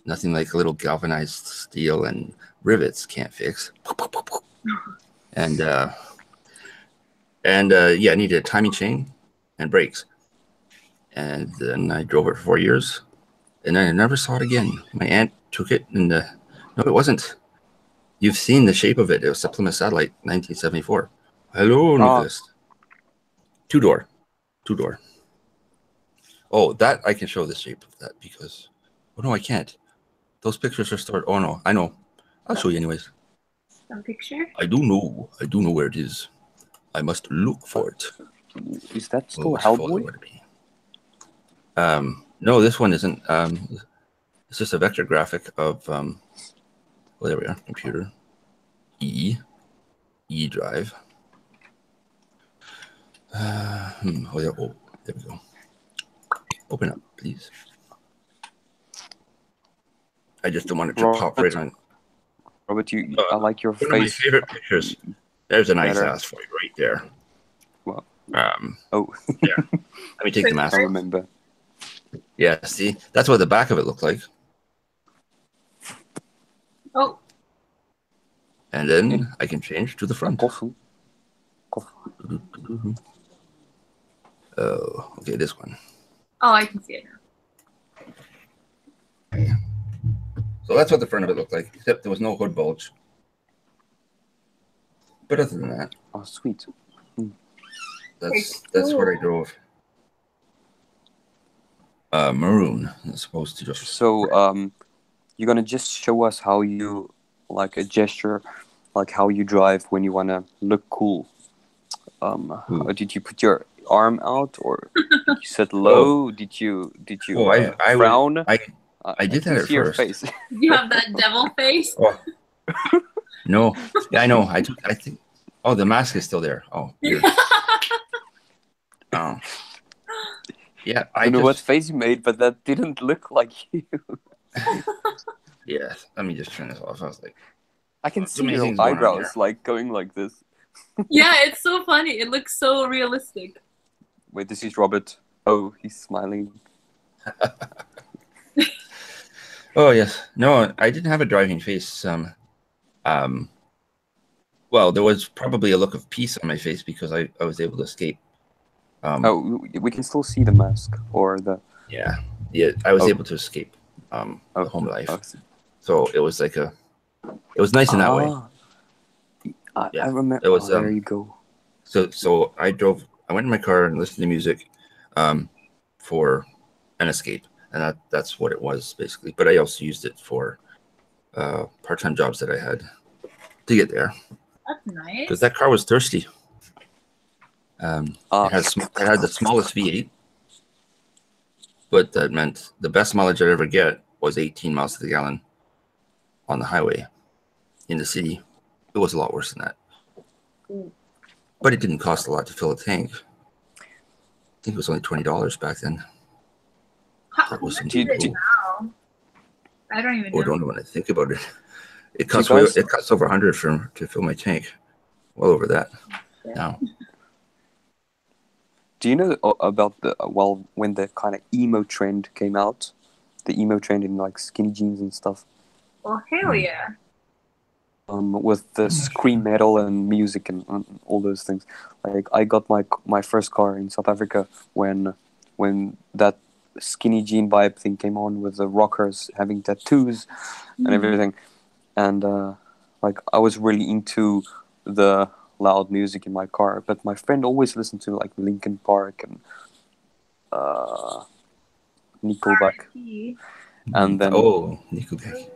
nothing like a little galvanized steel and rivets can't fix. And yeah, I needed a timing chain and brakes. And then I drove it for 4 years, and then I never saw it again. My aunt took it, and no, it wasn't. You've seen the shape of it. It was a Plymouth Satellite, 1974. Hello, Nicholas. Two-door. Oh, that I can show the shape of that because, oh no, I can't. Those pictures are stored. Oh no, I know. I'll show you anyways. Some picture? I do know where it is. I must look for it. Is that still Hellboy? No, this one isn't. It's just a vector graphic of. Well, there we are. Computer. E drive. Oh yeah. Oh, there we go. Open up, please. I just don't want it to pop right on. Robert, I like your face. One of my favorite pictures. There's a nice ass for you right there. Well, yeah. Let me take the mask. I remember. Yeah, see, that's what the back of it looked like. Oh. And then I can change to the front. Coffee. Oh, okay, this one. Oh, I can see it now. So that's what the front of it looked like, except there was no hood bulge. But other than that, oh sweet. That's what I drove. Maroon. It's supposed to just. So you're gonna just show us how you like a gesture, like how you drive when you wanna look cool. Did you put your arm out, or you said low? Did you frown? I did that at first. Face. You have that devil face. Oh. No, yeah, I know. I think. Oh, the mask is still there. Oh. Oh. Yeah, I don't know what face you made, but that didn't look like you. Yeah, let me just turn this off. I was like, I can see your eyebrows like going like this. Yeah, it's so funny. It looks so realistic. Wait, this is Robert. Oh, he's smiling. Oh yes, no, I didn't have a driving face. Well, there was probably a look of peace on my face because I was able to escape. We can still see the mask or the. Yeah, I was able to escape the home life. So it was like it was nice in that way. I remember. It was, there you go. So I went in my car and listened to music for an escape, and that's what it was basically. But I also used it for part-time jobs that I had to get there. That's nice. Because that car was thirsty. It had the smallest V8, but that meant the best mileage I'd ever get was 18 miles to the gallon on the highway. In the city, it was a lot worse than that. But it didn't cost a lot to fill a tank. I think it was only $20 back then. That was some now? I don't even know. I don't know when I think about it. It costs over $100 to fill my tank. Well over that now. Do you know about when the kind of emo trend came out? The emo trend in like skinny jeans and stuff. Well, hell yeah. With the scream metal and music and all those things. Like I got my first car in South Africa when that skinny jean vibe thing came on, with the rockers having tattoos and everything. And like I was really into the loud music in my car, but my friend always listened to like Linkin Park and Nickelback. And then Nickelback.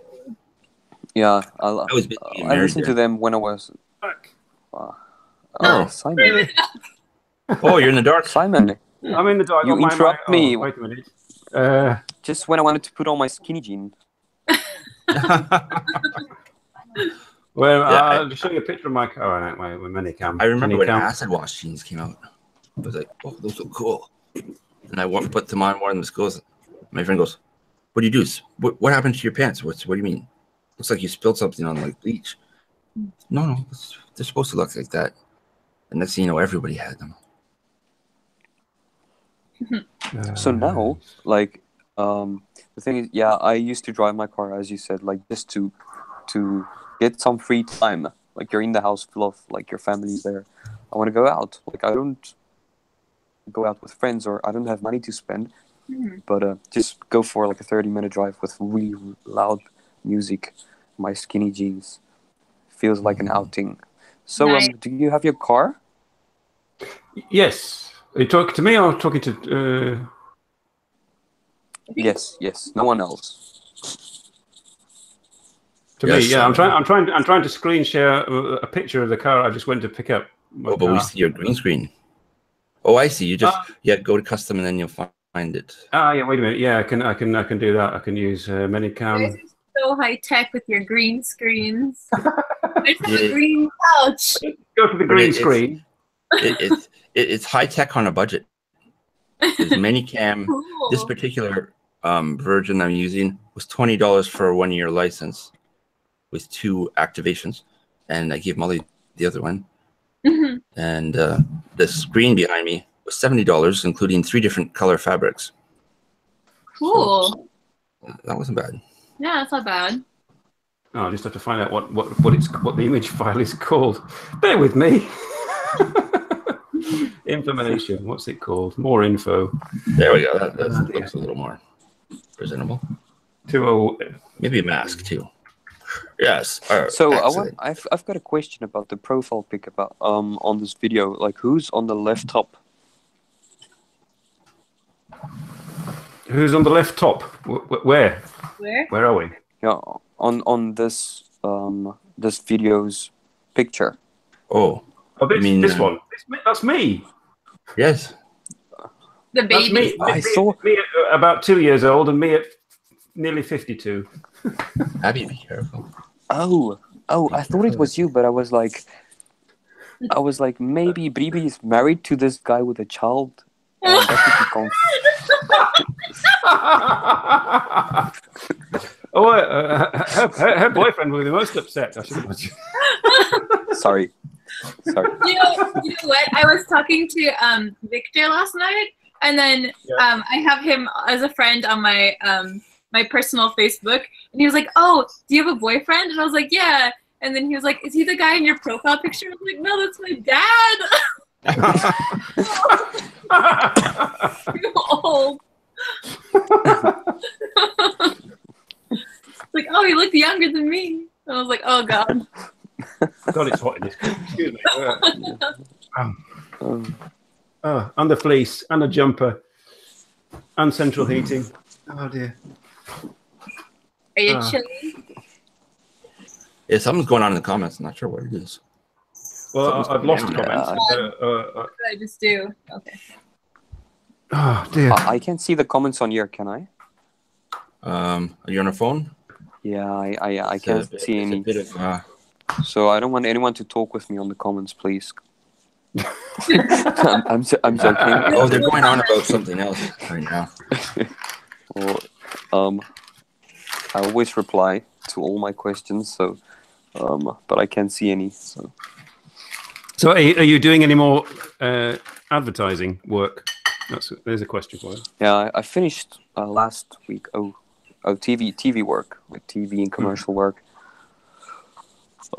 Yeah, I listened to them when I was. Simon. Oh, you're in the dark, Simon. I'm in the dark. You interrupt me. Wait a minute. Just when I wanted to put on my skinny jean. Well, I'll show you a picture of my car. My minicam. I remember when acid wash jeans came out. I was like, oh, those look cool. And I put them on one of the schools. My friend goes, what do you do? What happened to your pants? What do you mean? Looks like you spilled something on like bleach. No, they're supposed to look like that. And next thing you know, everybody had them. So now, like, the thing is, yeah, I used to drive my car, as you said, like just to get some free time. Like you're in the house full of like your family's there. I want to go out. Like I don't go out with friends, or I don't have money to spend. But just go for like a 30-minute drive with really loud music. My skinny jeans feels like an outing. So, Nice. do you have your car? Yes. Are you talking to me or talking to? Yes. No one else. To me, yeah. I'm trying to screen share a picture of the car I just went to pick up. But we see your green screen. Oh, I see. You just go to custom and then you'll find it. Yeah. Wait a minute. Yeah, I can do that. I can use minicam. So high tech with your green screens. I just have a green couch. Go to the green screen. It's high tech on a budget. It's minicam. Cool. This particular version I'm using was $20 for a 1-year license with 2 activations, and I gave Molly the other one. And the screen behind me was $70, including 3 different color fabrics. Cool. So, that wasn't bad. Yeah, that's not bad. Oh, I just have to find out what the image file is called. Bear with me. Information. What's it called? More info. There we go. That looks a little more presentable. 20. Maybe a mask too. Yes. So I've got a question about the profile pic about on this video. Like, who's on the left top? Who's on the left top? Where? Where are we? Yeah, on this this video's picture. Oh, this one. That's me. Yes. The baby. That's me. Me at about 2 years old, and me at nearly 52. Abby, be careful. Oh, I thought it was you, but I was like, maybe BriBri is married to this guy with a child. And that could be her boyfriend will be most upset. I should imagine. Sorry. You know what? I was talking to Victor last night, and then I have him as a friend on my my personal Facebook, and he was like, "Oh, do you have a boyfriend?" And I was like, "Yeah." And then he was like, "Is he the guy in your profile picture?" I was like, "No, that's my dad." Old. Like, oh, he looked younger than me. And I was like, oh god. God, it's hot in this. Excuse me. And the fleece, and a jumper, and central heating. Oh dear. Are you chilly? Yeah, something's going on in the comments. I'm not sure what it is. Well, I've lost the comments. What did I just do? Okay. Oh dear. I can't see the comments on here, can I? Are you on a phone? Yeah, I can't see any. It's a bit of, So I don't want anyone to talk with me on the comments, please. I'm joking. oh, they're going on about something else right now. Well, I always reply to all my questions, so but I can't see any. So are you doing any more advertising work? There's a question for you. Yeah, I finished last week. TV work, like TV and commercial work.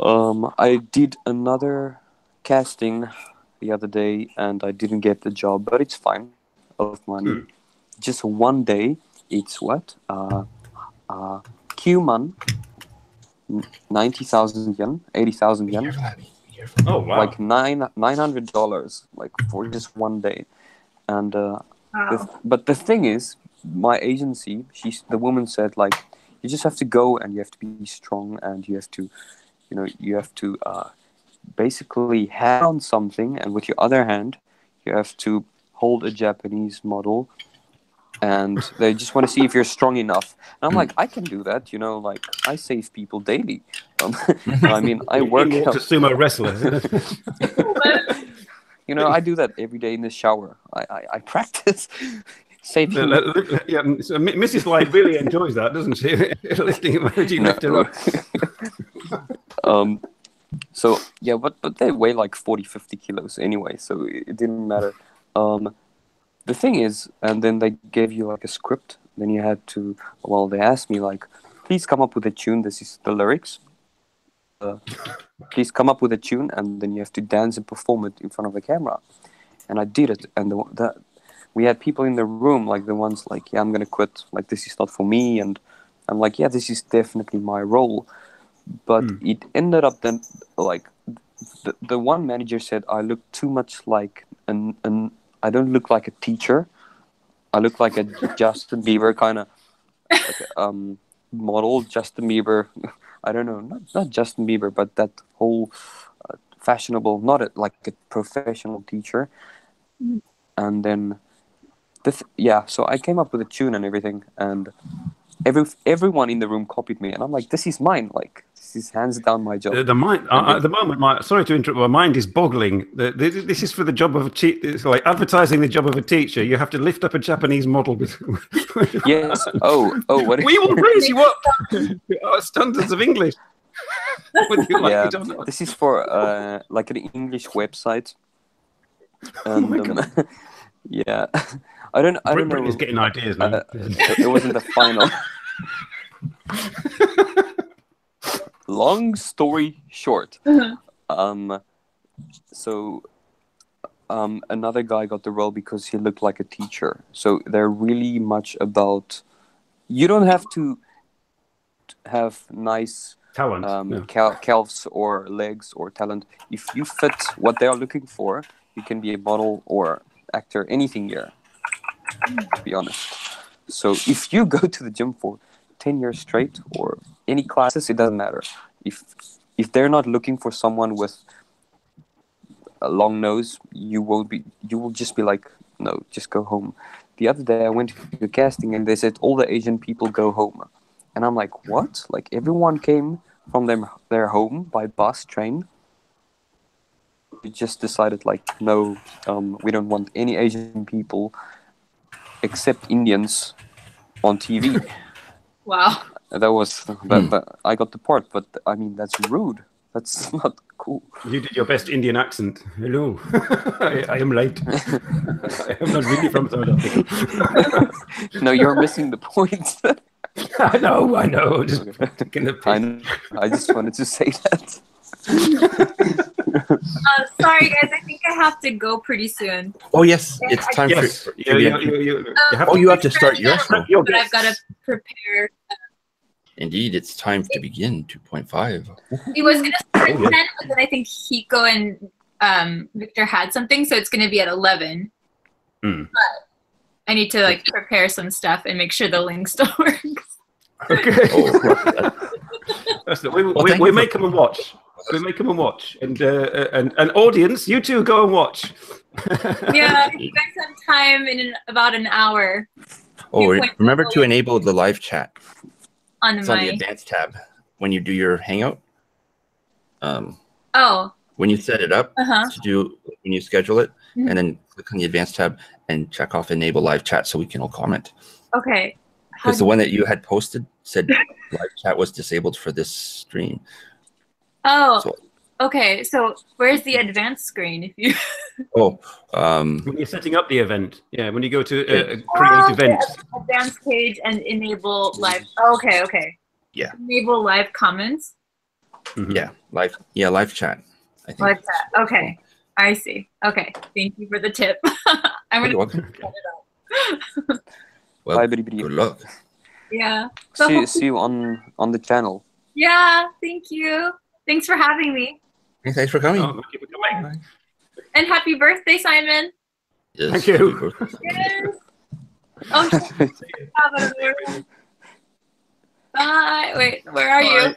I did another casting the other day, and I didn't get the job, but it's fine. Of money, just one day. It's what? Q-man, 90,000 yen, 80,000 yen. Oh wow! Like $900, like for just one day, and but the thing is, my agency, the woman said, like, you just have to go and you have to be strong and you have to, you have to basically hand on something, and with your other hand, you have to hold a Japanese model, and they just want to see if you're strong enough. And I'm like, I can do that, like I save people daily. I mean, I work out. A sumo wrestler. I do that every day in the shower. I practice. Saving. Yeah, so Mrs. Light really enjoys that, doesn't she? Lifting emoji lifter up. So yeah, but they weigh like 40-50 kilos anyway, so it didn't matter. The thing is, and then they gave you like a script. Then you had to. Well, they asked me like, please come up with a tune. This is the lyrics. Please come up with a tune, and then you have to dance and perform it in front of the camera. And I did it, and we had people in the room, like the ones like, yeah, I'm gonna quit, like this is not for me, and I'm like, yeah, this is definitely my role. But it ended up then, like, the one manager said I look too much like I don't look like a teacher. I look like a Justin Bieber kind of like, model. Justin Bieber, I don't know, not Justin Bieber, but that whole fashionable, not like a professional teacher. And then so I came up with a tune and everything, and everyone in the room copied me, and I'm like, this is mine, like this is hands down my job. The mind at the moment, sorry to interrupt, my mind is boggling. This is for the job of a it's like advertising the job of a teacher. You have to lift up a Japanese model. Yes. What? We will raise you up. Standards of English. Whether you like it or not. This is for like an English website. And, yeah. I don't know. Brittany's getting ideas now. It wasn't the final. Long story short, so another guy got the role because he looked like a teacher. So they're really much about. You don't have to have nice talent, calves or legs or talent. If you fit what they are looking for, you can be a model or actor, anything here. To be honest. So if you go to the gym for 10 years straight or any classes, it doesn't matter. If they're not looking for someone with a long nose, you will just be like, no, just go home. The other day I went to the casting and they said all the Asian people go home. And I'm like, what? Like everyone came from their home by bus, train. We just decided like, no, we don't want any Asian people except Indians on TV. Wow. That was I got the part, but I mean that's rude. That's not cool. You did your best Indian accent. Hello, I am late. I am not really from South Africa. No, you're missing the point. I know. Just taking the piss. I just wanted to say that. Sorry guys, I think I have to go pretty soon. Oh yes, it's time for you have to start your show. But I've got to prepare. Indeed, it's time to begin 2.5. He was going to start at 10, but then I think Hiko and Victor had something, so it's going to be at 11. But I need to like prepare some stuff and make sure the link still works. Okay. We may come and watch. We make them and watch, and audience, you two go and watch. Yeah, if you guys have time in about an hour. Oh, remember to enable the live chat. It's on the advanced tab when you do your hangout. Oh. When you set it up to do, when you schedule it, and then click on the advanced tab and check off enable live chat so we can all comment. Okay. Because the one that you had posted said live chat was disabled for this stream. Oh. So, okay. So where's the advanced screen? If you. When you're setting up the event, yeah. When you go to create event, advanced page and enable live. Okay. Okay. Yeah. Enable live comments. Yeah. Live chat. I think. Live chat. Okay. I see. Okay. Thank you for the tip. I'm gonna set it up. Well, bye, BriBri. good luck. Yeah. See you on the channel. Yeah. Thank you. Thanks for having me. Thanks for coming. Thank you for coming. And happy birthday, Simon. Yes, thank you. Yes. Oh, bye. Wait, where are you?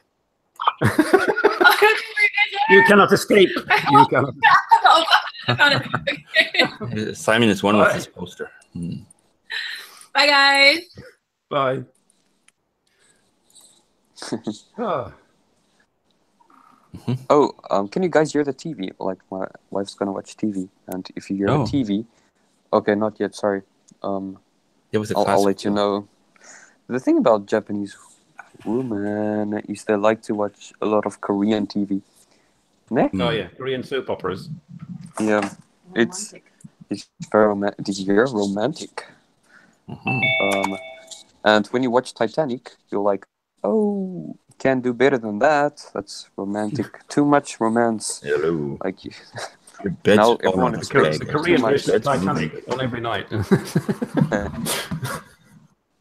You cannot escape. You cannot. Simon is one with this poster. Bye, guys. Bye. Oh. Can you guys hear the TV? Like, my wife's gonna watch TV, and if you hear the TV, okay, not yet. Sorry. It was I'll let you know. The thing about Japanese women is they like to watch a lot of Korean TV. Ne? Oh yeah, Korean soap operas. Yeah, it's very romantic. And when you watch Titanic, you're like, oh, can't do better than that. That's romantic. Too much romance. Hello. Like you. Now everyone is the Korean version of Titanic on every night.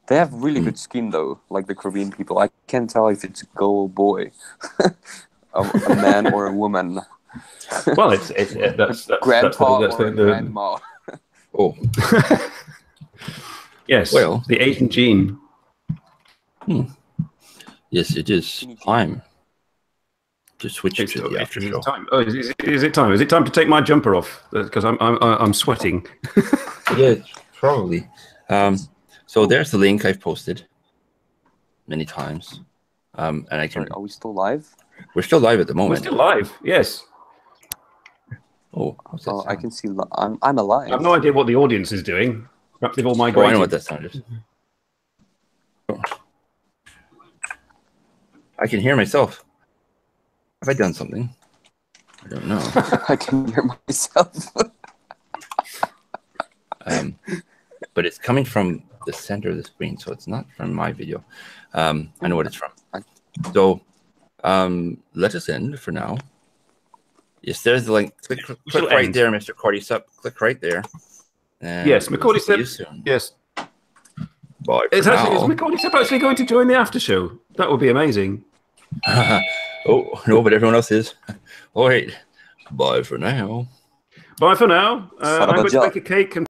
They have really good skin though, like the Korean people. I can't tell if it's a girl or boy, a man or a woman. Well, that's grandpa that's or grandma. Oh. Yes. Well, the Asian gene. Yes, it is time to switch to the after show. Oh, is it time? Is it time to take my jumper off? Because I'm sweating. Yeah, probably. So there's the link I've posted many times, and I can. Sorry, are we still live? We're still live at the moment. We're still live. Yes. Oh, I can see. I'm alive. I have no idea what the audience is doing. Perhaps they've all migrated. Oh, I know what that sound is. Oh. I can hear myself. Have I done something? I don't know. I can hear myself. But it's coming from the center of the screen, so it's not from my video. I know what it's from. So let us end for now. Yes, there's the link. Click right there, Mr. Cordyceps. Click right there. And yes, we'll McCordyceps. Yes. Bye. Is McCordyceps actually going to join the after show? That would be amazing. Oh no, but everyone else is. All right. Bye for now. Bye for now. I'm going to bake a cake and